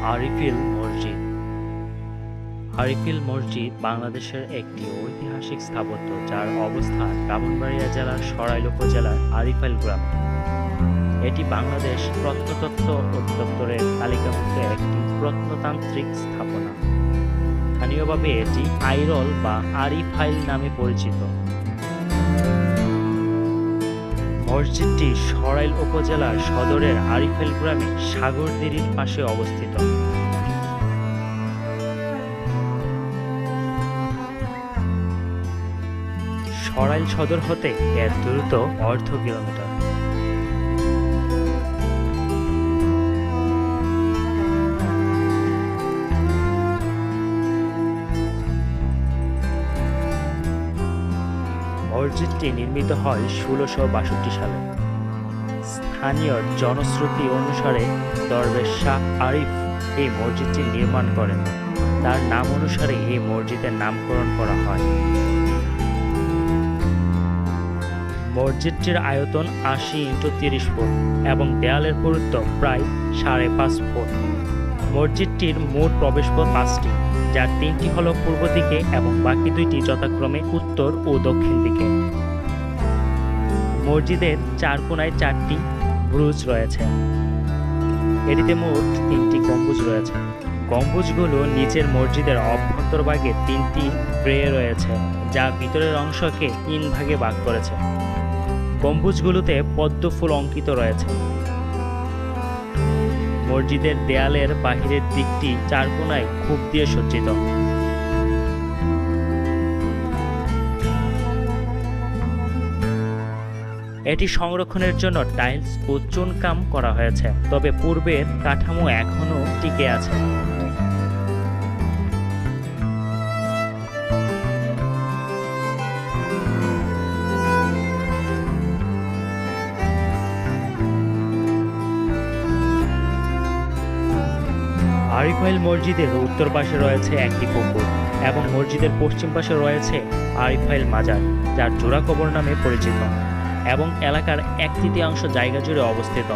আরিফিল মসজিদ। আরিফিল মসজিদ বাংলাদেশের একটি ঐতিহাসিক স্থাপত্য যার অবস্থান ব্রাহ্মণবাড়িয়া জেলার সরাইল উপজেলার আরিফিল গ্রামে। এটি বাংলাদেশ প্রত্নতত্ত্ব অধিদপ্তরের তালিকাভুক্ত একটি প্রত্নতান্ত্রিক স্থাপনা। স্থানীয়ভাবে এটি আইরল বা আরিফাইল নামে পরিচিত। মসজিদটি সরাইল উপজেলার সদরের আরিফিল গ্রামে সাগরদিঘির পাশে অবস্থিত। সরাইল সদর হতে এর দূরত্ব অর্ধ কিলোমিটার। মসজিদটি নির্মিত হয় ১৬৬২ সালে। স্থানীয় জনশ্রুতি অনুসারে দরবেশ শাহ আরিফ এই মসজিদটি নির্মাণ করেন। তার নাম অনুসারে এই মসজিদের নামকরণ করা হয়। মসজিদটির আয়তন ৮০x৩০ ফুট এবং দেয়ালের পুরুত্ব প্রায় ৫.৫ ফুট। মসজিদটির মোট প্রবেশপথ ৫টি, যার ৩টি হল পূর্ব দিকে এবং বাকি 2টি যথাক্রমে উত্তর ও দক্ষিণ দিকে। মসজিদের ৪ কোণায় 4টি বুরুজ রয়েছে। এটিতে মোট 3টি গম্বুজ রয়েছে। গম্বুজগুলো নিচের মসজিদের অভ্যন্তরভাগে 3টি ব্রে রয়েছে, যা ভিতরের অংশকে 3 ভাগে ভাগ করেছে। গম্বুজগুলোতে পদ্ম ফুল অঙ্কিত রয়েছে। মসজিদের দেয়ালের বাহিরের দিকটি 4 কোণায় খুব দিয়ে সজ্জিত। এটি সংরক্ষণের জন্য টাইলস ও চুনকাম করা হয়েছে, তবে পূর্বের কাঠামো এখনও টিকে আছে। আরিফাইল মসজিদের উত্তর পাশে রয়েছে একটি পুকুর এবং মসজিদের পশ্চিম পাশে রয়েছে আরিফাইল মাজার, যার জোড়া কবর নামে পরিচিত এবং এলাকার 1/3 জায়গা জুড়ে অবস্থিত।